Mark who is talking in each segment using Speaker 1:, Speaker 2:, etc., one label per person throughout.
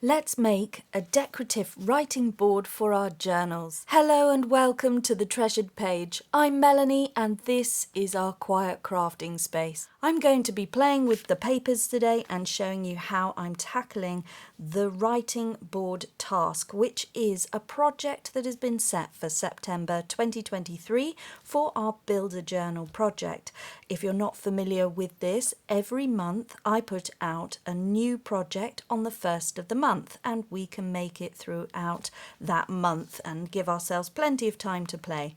Speaker 1: Let's make a decorative writing board for our journals. Hello and welcome to the Treasured Page. I'm Melanie and this is our quiet crafting space. I'm going to be playing with the papers today and showing you how I'm tackling the writing board task, which is a project that has been set for September 2023 for our Build a Journal project. If you're not familiar with this, every month I put out a new project on the first of the month, and we can make it throughout that month and give ourselves plenty of time to play.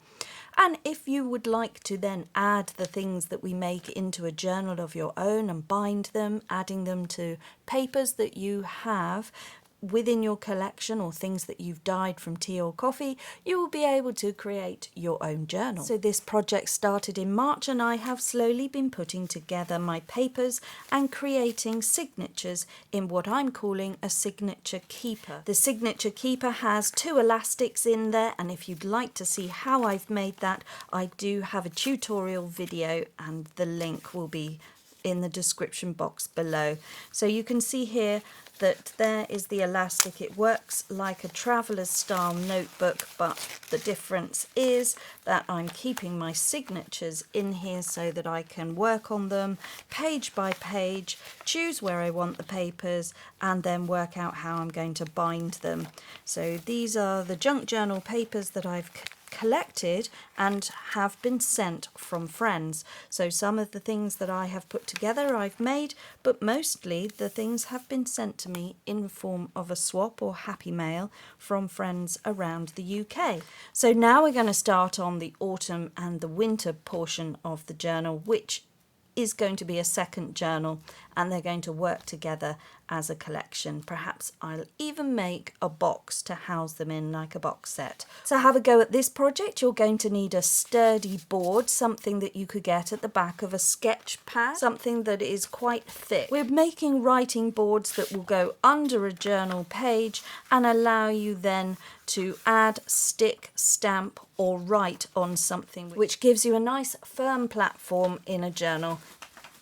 Speaker 1: And if you would like to then add the things that we make into a journal of your own and bind them, adding them to papers that you have within your collection or things that you've dyed from tea or coffee, you will be able to create your own journal. So this project started in March and I have slowly been putting together my papers and creating signatures in what I'm calling a signature keeper. The signature keeper has 2 elastics in there, and if you'd like to see how I've made that, I do have a tutorial video and the link will be in the description box below. So you can see here that there is the elastic. It works like a traveler's style notebook, but the difference is that I'm keeping my signatures in here so that I can work on them page by page, choose where I want the papers, and then work out how I'm going to bind them. So these are the junk journal papers that I've collected and have been sent from friends. So some of the things that I have put together I've made, but mostly the things have been sent to me in the form of a swap or happy mail from friends around the UK. So now we're going to start on the autumn and the winter portion of the journal, which is going to be a second journal, and they're going to work together as a collection. Perhaps I'll even make a box to house them in, like a box set. So have a go at this project. You're going to need a sturdy board, something that you could get at the back of a sketch pad, something that is quite thick. We're making writing boards that will go under a journal page and allow you then to add, stick, stamp or write on something, which gives you a nice firm platform in a journal.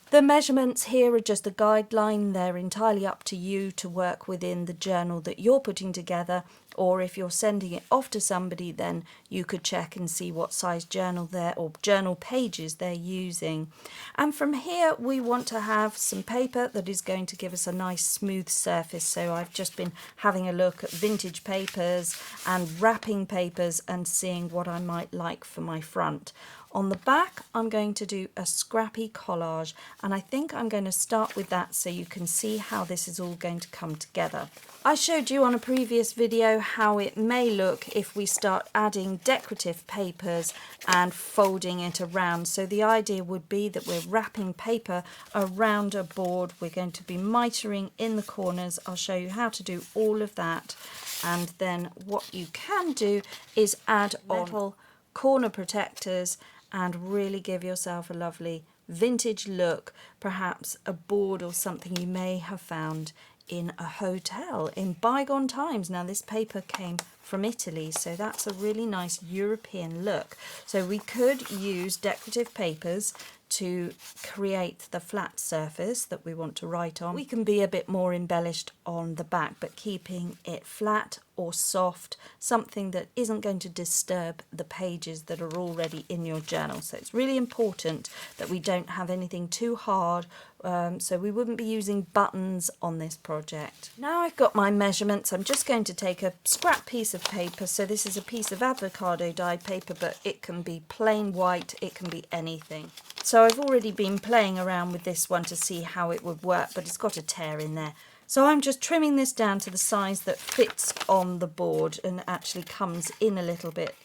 Speaker 1: The measurements here are just a guideline. They're entirely up to you to work within the journal that you're putting together, or if you're sending it off to somebody, then you could check and see what size journal or journal pages they're using. And from here we want to have some paper that is going to give us a nice smooth surface. So I've just been having a look at vintage papers and wrapping papers and seeing what I might like for my front. On the back, I'm going to do a scrappy collage, and I think I'm going to start with that so you can see how this is all going to come together. I showed you on a previous video how it may look if we start adding decorative papers and folding it around. So the idea would be that we're wrapping paper around a board. We're going to be mitering in the corners. I'll show you how to do all of that. And then what you can do is add on metal corner protectors and really give yourself a lovely vintage look, perhaps a board or something you may have found in a hotel in bygone times. Now this paper came from Italy, so that's a really nice European look. So we could use decorative papers to create the flat surface that we want to write on. We can be a bit more embellished on the back, but keeping it flat or soft, something that isn't going to disturb the pages that are already in your journal. So it's really important that we don't have anything too hard, so we wouldn't be using buttons on this project. Now I've got my measurements, I'm just going to take a scrap piece of paper. So this is a piece of avocado dyed paper, but it can be plain white, it can be anything. So I've already been playing around with this one to see how it would work, but it's got a tear in there. So I'm just trimming this down to the size that fits on the board and actually comes in a little bit.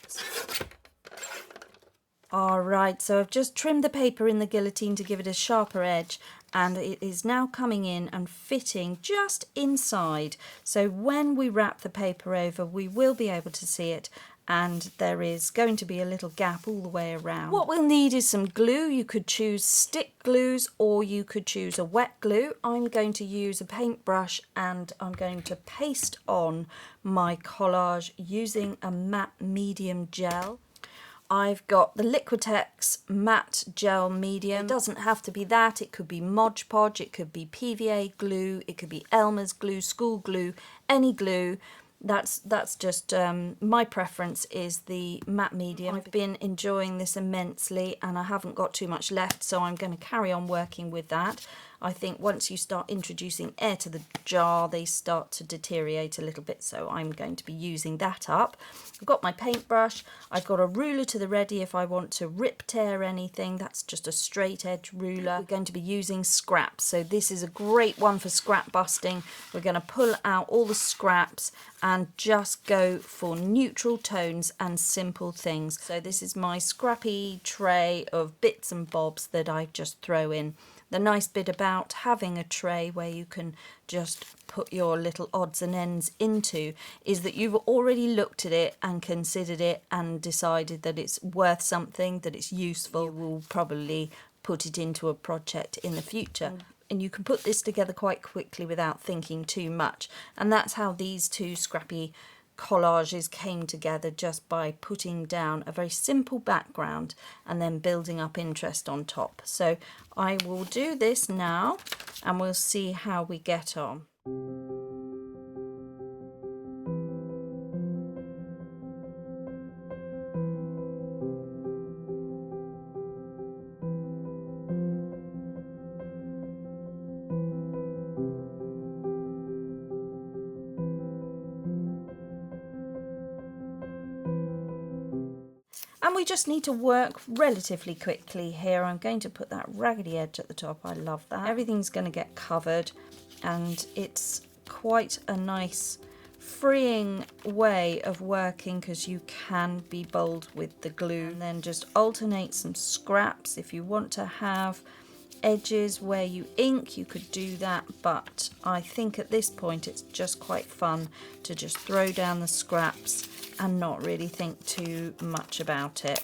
Speaker 1: Alright, so I've just trimmed the paper in the guillotine to give it a sharper edge, and it is now coming in and fitting just inside. So when we wrap the paper over, we will be able to see it, and there is going to be a little gap all the way around. What we'll need is some glue. You could choose stick glues or you could choose a wet glue. I'm going to use a paintbrush and I'm going to paste on my collage using a matte medium gel. I've got the Liquitex matte gel medium. It doesn't have to be that, it could be Mod Podge, it could be PVA glue, it could be Elmer's glue, school glue, any glue. That's just my preference is the matte medium. I've been enjoying this immensely and I haven't got too much left, so I'm going to carry on working with that. I think once you start introducing air to the jar, they start to deteriorate a little bit, so I'm going to be using that up. I've got my paintbrush, I've got a ruler to the ready if I want to rip tear anything. That's just a straight edge ruler. We're going to be using scraps, so this is a great one for scrap busting. We're going to pull out all the scraps and just go for neutral tones and simple things. So this is my scrappy tray of bits and bobs that I just throw in. The nice bit about having a tray where you can just put your little odds and ends into is that you've already looked at it and considered it and decided that it's worth something, that it's useful. You will probably put it into a project in the future. And you can put this together quite quickly without thinking too much. And that's how these two scrappy collages came together, just by putting down a very simple background and then building up interest on top. So I will do this now and we'll see how we get on. And we just need to work relatively quickly here. I'm going to put that raggedy edge at the top. I love that. Everything's going to get covered and it's quite a nice freeing way of working because you can be bold with the glue. And then just alternate some scraps. If you want to have edges where you ink, you could do that, but I think at this point it's just quite fun to just throw down the scraps and not really think too much about it.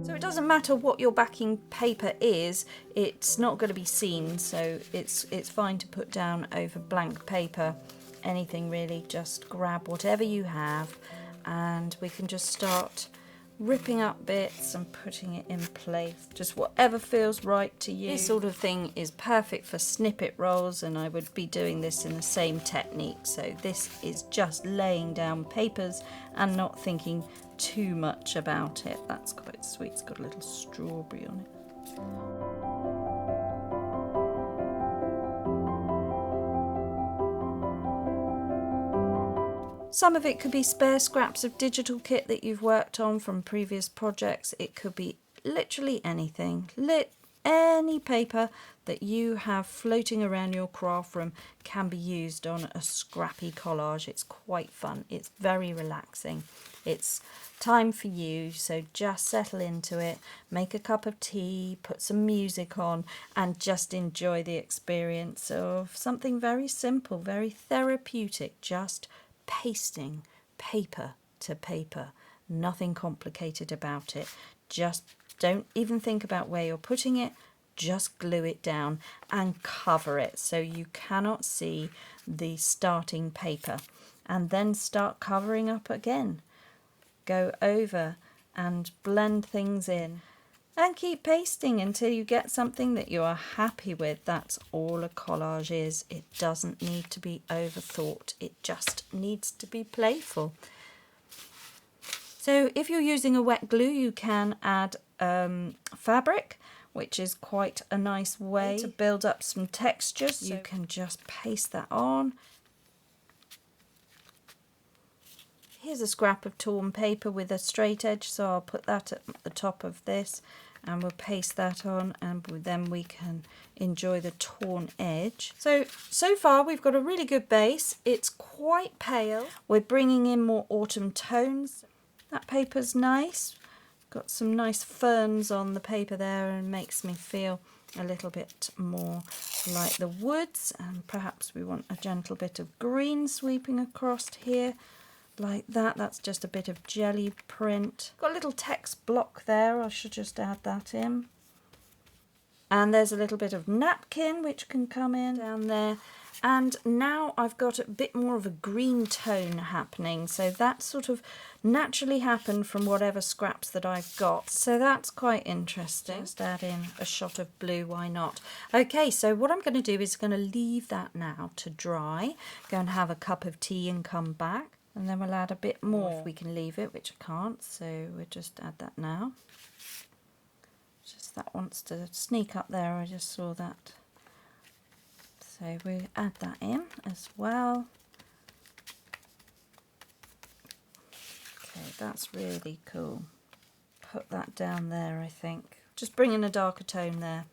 Speaker 1: So it doesn't matter what your backing paper is, it's not going to be seen, so it's fine to put down over blank paper. Anything really, just grab whatever you have and we can just start ripping up bits and putting it in place, just whatever feels right to you. This sort of thing is perfect for snippet rolls and I would be doing this in the same technique. So this is just laying down papers and not thinking too much about it. That's quite sweet, it's got a little strawberry on it. Some of it could be spare scraps of digital kit that you've worked on from previous projects. It could be literally anything. Any paper that you have floating around your craft room can be used on a scrappy collage. It's quite fun. It's very relaxing. It's time for you, so just settle into it, make a cup of tea, put some music on and just enjoy the experience of something very simple, very therapeutic, just pasting paper to paper. Nothing complicated about it. Just don't even think about where you're putting it. Just glue it down and cover it so you cannot see the starting paper. And then start covering up again. Go over and blend things in. And keep pasting until you get something that you are happy with. That's all a collage is. It doesn't need to be overthought. It just needs to be playful. So if you're using a wet glue, you can add fabric, which is quite a nice way to build up some texture. So you can just paste that on. Here's a scrap of torn paper with a straight edge, so I'll put that at the top of this and we'll paste that on and then we can enjoy the torn edge. So far we've got a really good base. It's quite pale. We're bringing in more autumn tones. That paper's nice. Got some nice ferns on the paper there and makes me feel a little bit more like the woods, and perhaps we want a gentle bit of green sweeping across here. Like that. That's just a bit of jelly print. Got a little text block there, I should just add that in. And there's a little bit of napkin which can come in down there. And now I've got a bit more of a green tone happening. So that sort of naturally happened from whatever scraps that I've got. So that's quite interesting. Just add in a shot of blue, why not? Okay, so what I'm going to do is going to leave that now to dry. Go and have a cup of tea and come back. And then we'll add a bit more if we can leave it, which I can't. So we'll just add that now. Just that wants to sneak up there, I just saw that. So we add that in as well. Okay, that's really cool. Put that down there, I think. Just bring in a darker tone there.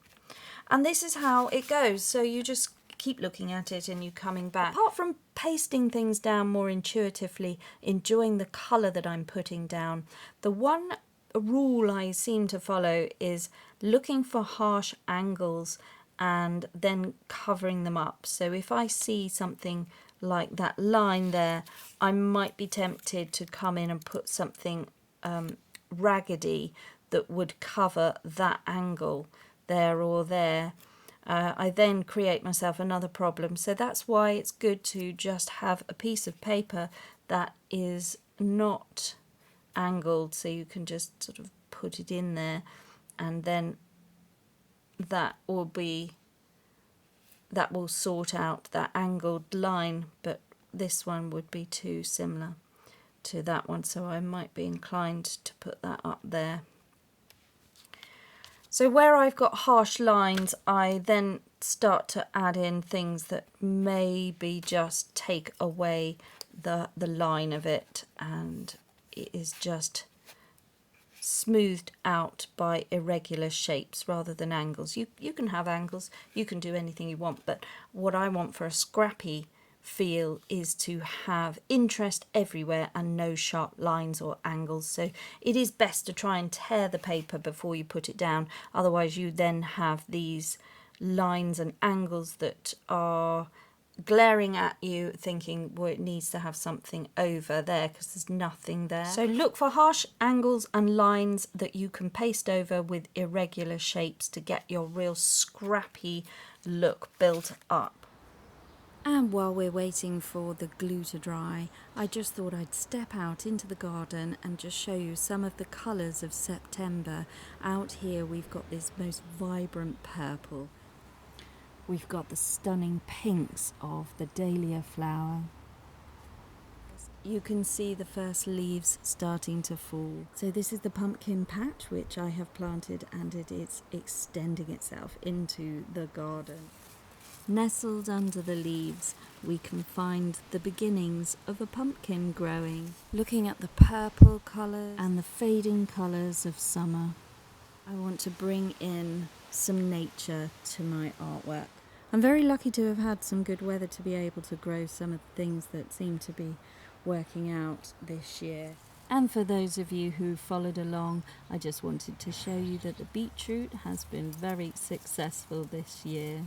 Speaker 1: And this is how it goes. So you just keep looking at it and you coming back. Apart from pasting things down more intuitively, enjoying the colour that I'm putting down, the one rule I seem to follow is looking for harsh angles and then covering them up. So if I see something like that line there, I might be tempted to come in and put something raggedy that would cover that angle there or there. I then create myself another problem. So that's why it's good to just have a piece of paper that is not angled, so you can just sort of put it in there, and then that will sort out that angled line. But this one would be too similar to that one, so I might be inclined to put that up there. So where I've got harsh lines, I then start to add in things that maybe just take away the line of it, and it is just smoothed out by irregular shapes rather than angles. You can have angles, you can do anything you want, but what I want for a scrappy feel is to have interest everywhere and no sharp lines or angles. So it is best to try and tear the paper before you put it down, otherwise you then have these lines and angles that are glaring at you, thinking, well, it needs to have something over there because there's nothing there. So look for harsh angles and lines that you can paste over with irregular shapes to get your real scrappy look built up. And while we're waiting for the glue to dry, I just thought I'd step out into the garden and just show you some of the colours of September. Out here we've got this most vibrant purple. We've got the stunning pinks of the dahlia flower. You can see the first leaves starting to fall. So this is the pumpkin patch which I have planted, and it is extending itself into the garden. Nestled under the leaves, we can find the beginnings of a pumpkin growing. Looking at the purple colours and the fading colours of summer, I want to bring in some nature to my artwork. I'm very lucky to have had some good weather to be able to grow some of the things that seem to be working out this year. And for those of you who followed along, I just wanted to show you that the beetroot has been very successful this year.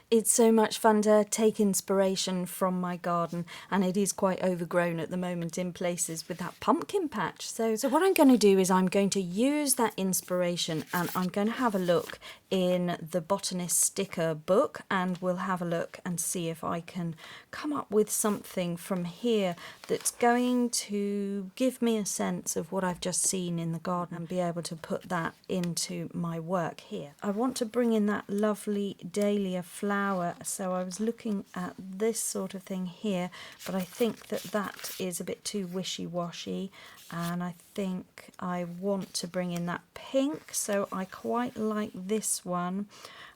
Speaker 1: It's so much fun to take inspiration from my garden, and it is quite overgrown at the moment in places with that pumpkin patch. So what I'm going to do is I'm going to use that inspiration, and I'm going to have a look in the botanist sticker book, and we'll have a look and see if I can come up with something from here that's going to give me a sense of what I've just seen in the garden and be able to put that into my work here. I want to bring in that lovely dahlia flower, so I was looking at this sort of thing here, but I think that is a bit too wishy-washy, and I think I want to bring in that pink, so I quite like this one.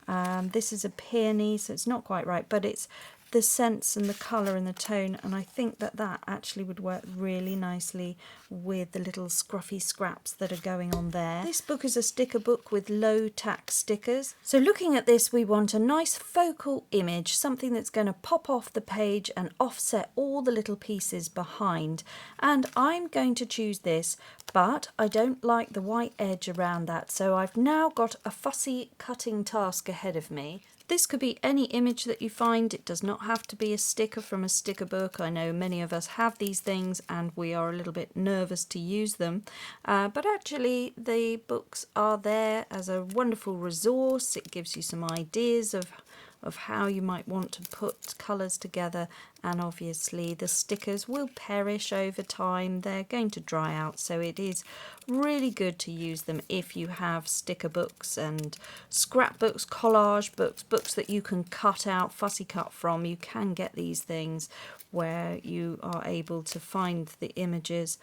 Speaker 1: This is a peony, so it's not quite right, but it's the sense and the colour and the tone, and I think that actually would work really nicely with the little scruffy scraps that are going on there. This book is a sticker book with low tack stickers. So looking at this, we want a nice focal image, something that's going to pop off the page and offset all the little pieces behind. And I'm going to choose this, but I don't like the white edge around that, so I've now got a fussy cutting task ahead of me. This could be any image that you find. It does not have to be a sticker from a sticker book. I know many of us have these things and we are a little bit nervous to use them, but actually the books are there as a wonderful resource. It gives you some ideas of how you might want to put colours together, and obviously the stickers will perish over time. They're going to dry out, so it is really good to use them if you have sticker books and scrapbooks, collage books, books that you can cut out, fussy cut from. You can get these things where you are able to find the images.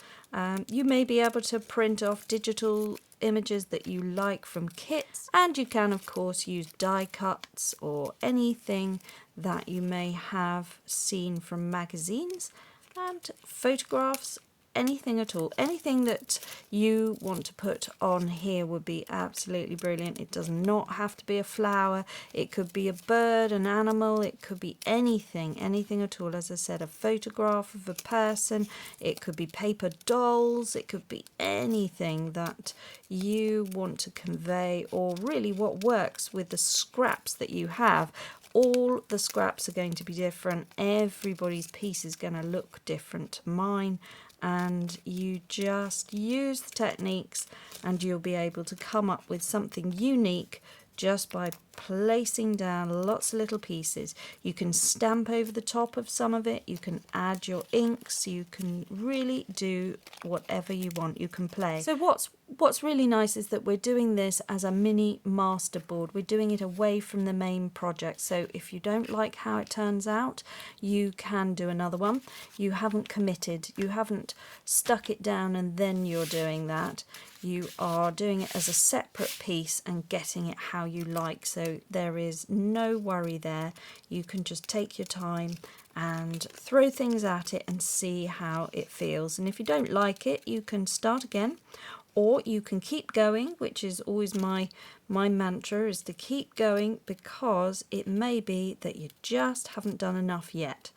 Speaker 1: You may be able to print off digital images that you like from kits, and you can of course use die cuts or anything that you may have seen from magazines, and photographs, anything at all. Anything that you want to put on here would be absolutely brilliant. It does not have to be a flower. It could be a bird, an animal, it could be anything at all. As I said, a photograph of a person, it could be paper dolls, it could be anything that you want to convey, or really what works with the scraps that you have. All the scraps are going to be different. Everybody's piece is going to look different to mine, and you just use the techniques and you'll be able to come up with something unique just by placing down lots of little pieces. You can stamp over the top of some of it, you can add your inks, you can really do whatever you want, you can play. So what's really nice is that we're doing this as a mini masterboard. We're doing it away from the main project, so if you don't like how it turns out, you can do another one. You haven't committed, you haven't stuck it down and then you're doing that. You are doing it as a separate piece and getting it how you like, so there is no worry there. You can just take your time and throw things at it and see how it feels, and if you don't like it you can start again, or you can keep going, which is always my mantra, is to keep going, because it may be that you just haven't done enough yet.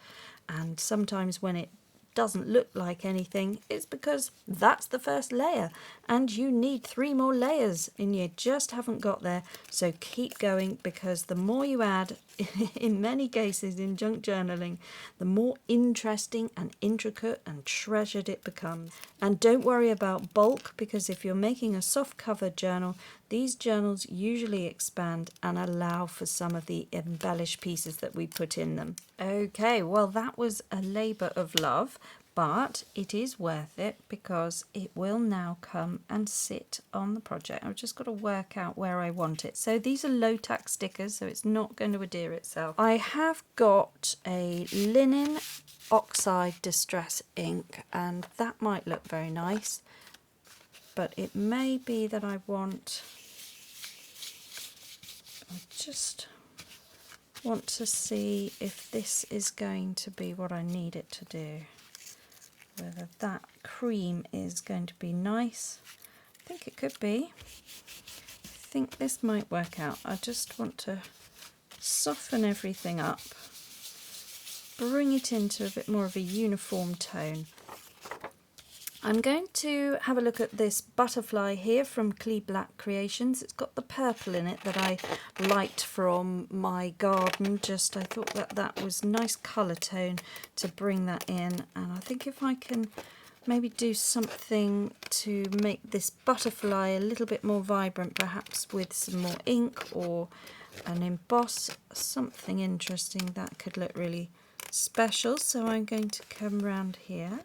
Speaker 1: And sometimes when it doesn't look like anything, it's because that's the first layer and you need 3 more layers and you just haven't got there. So keep going, because the more you add, in many cases in junk journaling, the more interesting and intricate and treasured it becomes. And don't worry about bulk, because if you're making a soft cover journal, these journals usually expand and allow for some of the embellished pieces that we put in them. Okay, well that was a labour of love, but it is worth it because it will now come and sit on the project. I've just got to work out where I want it. So these are low tack stickers, so it's not going to adhere itself. I have got a linen oxide distress ink, and that might look very nice, but it may be that I just want to see if this is going to be what I need it to do. Whether that cream is going to be nice. I think it could be. I think this might work out. I just want to soften everything up, bring it into a bit more of a uniform tone. I'm going to have a look at this butterfly here from Clee Black Creations. It's got the purple in it that I liked from my garden. I thought that was nice colour tone to bring that in. And I think if I can maybe do something to make this butterfly a little bit more vibrant, perhaps with some more ink or an emboss, something interesting, that could look really special. So I'm going to come round here.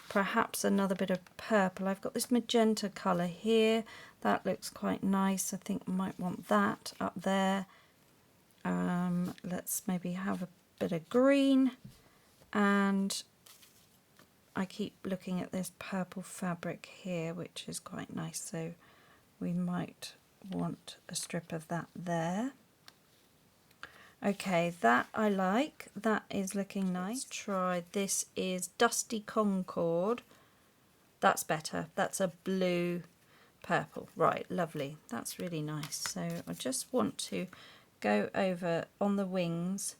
Speaker 1: Perhaps another bit of purple. I've got this magenta colour here. That looks quite nice. I think I might want that up there. Let's maybe have a bit of green. And I keep looking at this purple fabric here, which is quite nice. So we might want a strip of that there. Okay, that I like. That is looking nice. Let's try, this is Dusty Concord. That's better. That's a blue purple. Right, lovely. That's really nice. So I just want to go over on the wings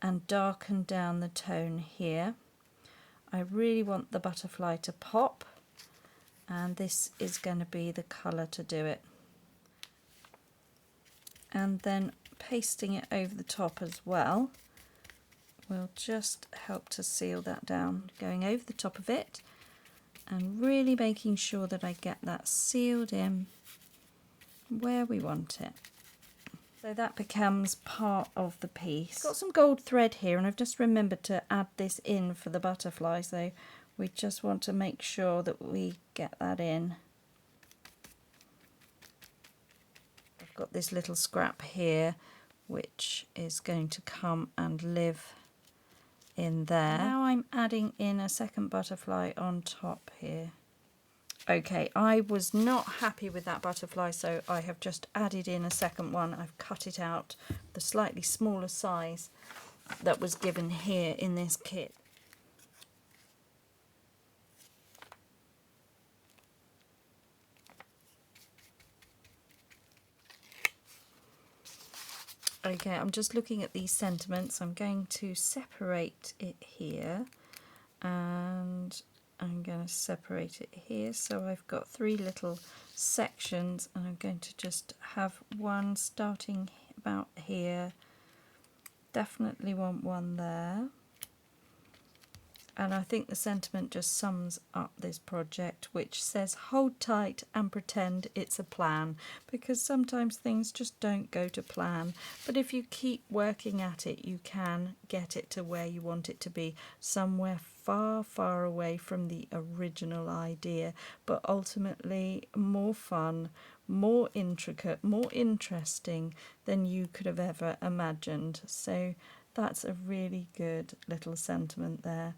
Speaker 1: and darken down the tone here. I really want the butterfly to pop, and this is going to be the colour to do it. and then pasting it over the top as well will just help to seal that down. Going over the top of it and really making sure that I get that sealed in where we want it. So that becomes part of the piece. Got some gold thread here, and I've just remembered to add this in for the butterfly, so we just want to make sure that we get that in. I've got this little scrap here which is going to come and live in there. Now I'm adding in a second butterfly on top here. Okay, I was not happy with that butterfly, so I have just added in a second one. I've cut it out the slightly smaller size that was given here in this kit. Okay, I'm just looking at these sentiments. I'm going to separate it here, and I'm going to separate it here, so I've got 3 little sections, and I'm going to just have one starting about here. Definitely want one there. And I think the sentiment just sums up this project, which says hold tight and pretend it's a plan, because sometimes things just don't go to plan, but if you keep working at it you can get it to where you want it to be, somewhere far, far away from the original idea, but ultimately more fun, more intricate, more interesting than you could have ever imagined. So that's a really good little sentiment there.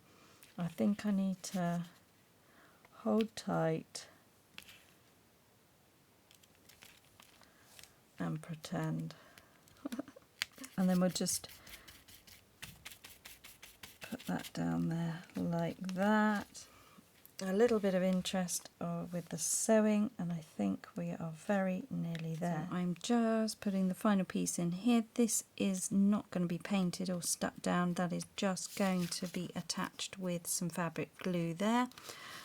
Speaker 1: I think I need to hold tight and pretend. And then we'll just put that down there like that. A little bit of interest with the sewing, and I think we are very nearly there. So I'm just putting the final piece in here. This is not going to be painted or stuck down. That is just going to be attached with some fabric glue there,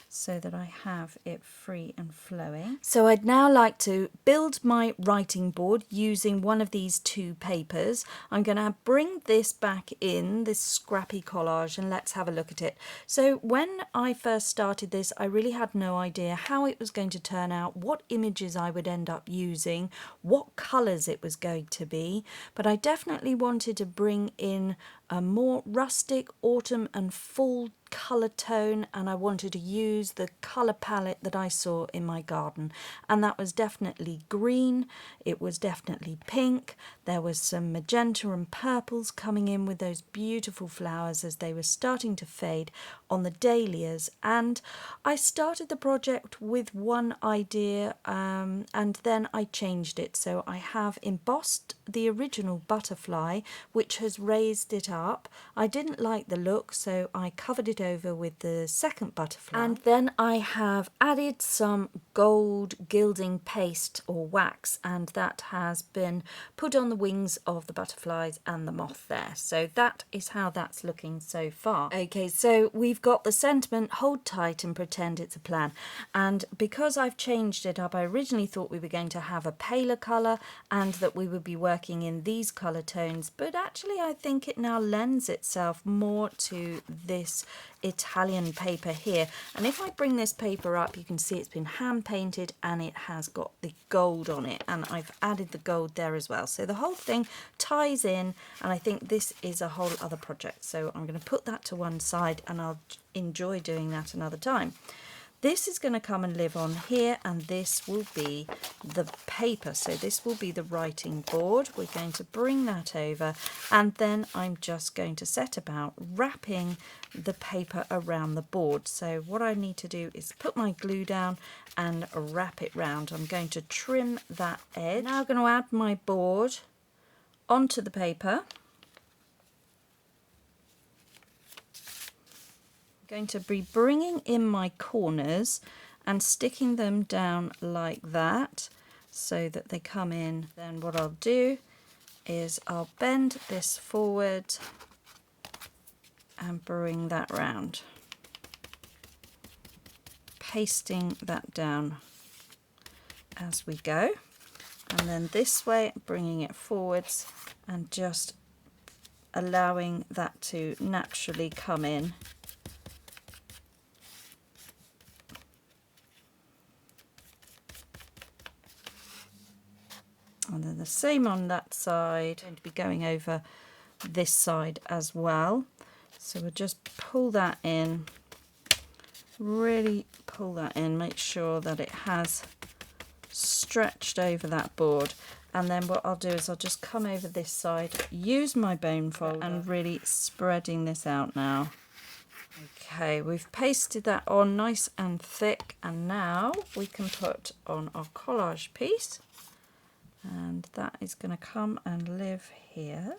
Speaker 1: so that I have it free and flowing. So I'd now like to build my writing board using one of these 2 papers. I'm going to bring this back in, this scrappy collage, and let's have a look at it. So when I first started this, I really had no idea how it was going to turn out, what images I would end up using, what colours it was going to be, but I definitely wanted to bring in a more rustic autumn and fall colour tone, and I wanted to use the colour palette that I saw in my garden, and that was definitely green, it was definitely pink, there was some magenta and purples coming in with those beautiful flowers as they were starting to fade on the dahlias. And I started the project with one idea, and then I changed it, so I have embossed the original butterfly which has raised it up. I didn't like the look, so I covered it over with the second butterfly, and then I have added some gold gilding paste or wax, and that has been put on the wings of the butterflies and the moth there. So that is how that's looking so far. Okay, so we've got the sentiment hold tight and pretend it's a plan, and because I've changed it up, I originally thought we were going to have a paler colour and that we would be working in these colour tones, but actually I think it now lends itself more to this Italian paper here. And if I bring this paper up, you can see it's been hand painted and it has got the gold on it, and I've added the gold there as well, so the whole thing ties in, and I think this is a whole other project, so I'm going to put that to one side and I'll enjoy doing that another time. This is going to come and live on here, and this will be the paper. So this will be the writing board. We're going to bring that over, and then I'm just going to set about wrapping the paper around the board. So what I need to do is put my glue down and wrap it round. I'm going to trim that edge. Now I'm going to add my board onto the paper. Going to be bringing in my corners and sticking them down like that so that they come in. Then what I'll do is I'll bend this forward and bring that round, pasting that down as we go. and then this way bringing it forwards and just allowing that to naturally come in. And then the same on that side. I'm going to be going over this side as well. So we'll just pull that in, really pull that in, make sure that it has stretched over that board. And then what I'll do is I'll just come over this side, use my bone folder and really spreading this out now. Okay, we've pasted that on nice and thick, and now we can put on our collage piece. And that is going to come and live here,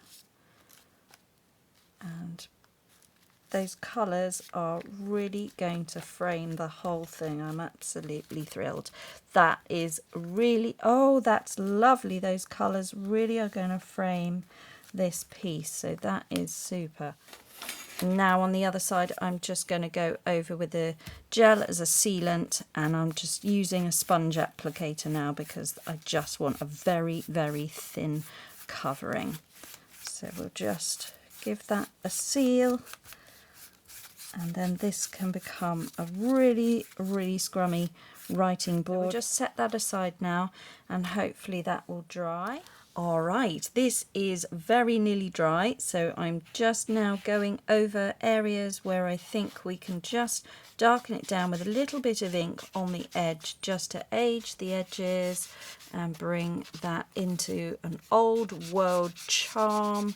Speaker 1: and those colours are really going to frame the whole thing. I'm absolutely thrilled. That is really, oh, that's lovely. Those colours really are going to frame this piece, so that is super. Now on the other side I'm just going to go over with the gel as a sealant, and I'm just using a sponge applicator now because I just want a very, very thin covering. So we'll just give that a seal, and then this can become a really, really scrummy writing board. We'll just set that aside now and hopefully that will dry. All right, this is very nearly dry, so I'm just now going over areas where I think we can just darken it down with a little bit of ink on the edge, just to age the edges and bring that into an old world charm.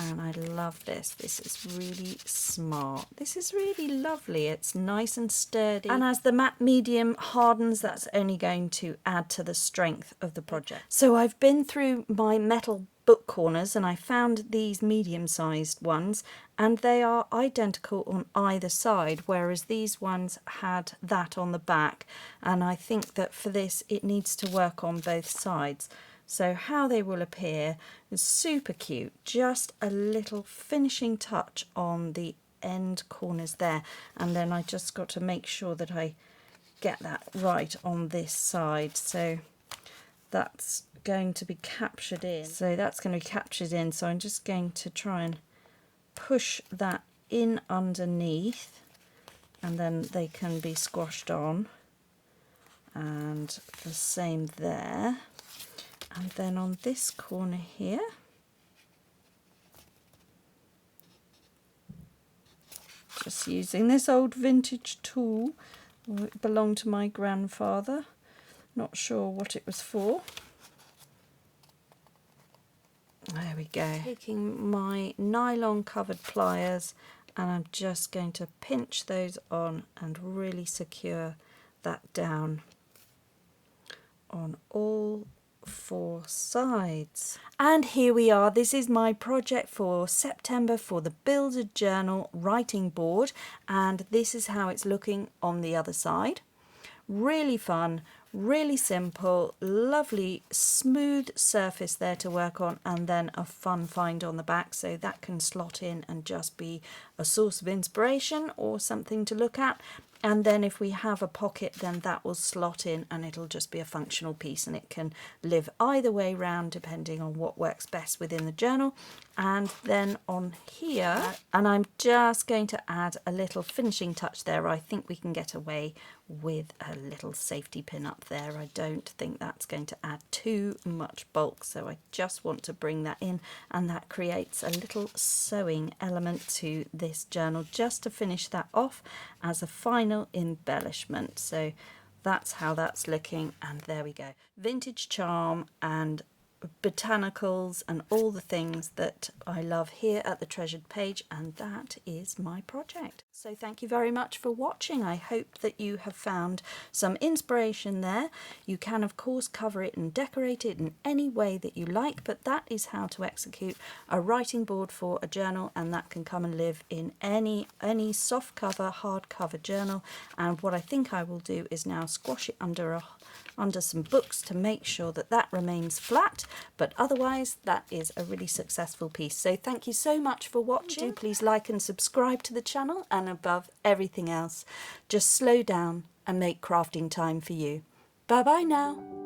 Speaker 1: And I love this. This is really smart. This is really lovely. It's nice and sturdy. And as the matte medium hardens, that's only going to add to the strength of the project. So I've been through my metal book corners and I found these medium-sized ones, and they are identical on either side, whereas these ones had that on the back. And I think that for this, it needs to work on both sides. So how they will appear is super cute, just a little finishing touch on the end corners there, and then I just got to make sure that I get that right on this side. So that's going to be captured in. So that's going to be captured in, so I'm just going to try and push that in underneath, and then they can be squashed on, and the same there. And then on this corner here, just using this old vintage tool, it belonged to my grandfather, not sure what it was for. There we go. Taking my nylon covered pliers, and I'm just going to pinch those on and really secure that down on all 4 sides. And here we are. This is my project for September for the Builder Journal writing board, and this is how it's looking on the other side. Really fun, really simple, lovely smooth surface there to work on, and then a fun find on the back, so that can slot in and just be a source of inspiration or something to look at. And then if we have a pocket, then that will slot in and it'll just be a functional piece, and it can live either way round depending on what works best within the journal. And then on here, and I'm just going to add a little finishing touch there. I think we can get away with a little safety pin up there. I don't think that's going to add too much bulk, so I just want to bring that in, and that creates a little sewing element to this journal just to finish that off as a final embellishment. So that's how that's looking, and there we go. Vintage charm and botanicals and all the things that I love here at the Treasured Page, and that is my project. So thank you very much for watching. I hope that you have found some inspiration there. You can of course cover it and decorate it in any way that you like, but that is how to execute a writing board for a journal, and that can come and live in any soft cover, hard cover journal. And what I think I will do is now squash it under some books to make sure that that remains flat, but otherwise that is a really successful piece. So thank you so much for watching. Please like and subscribe to the channel, and above everything else, just slow down and make crafting time for you. Bye bye now.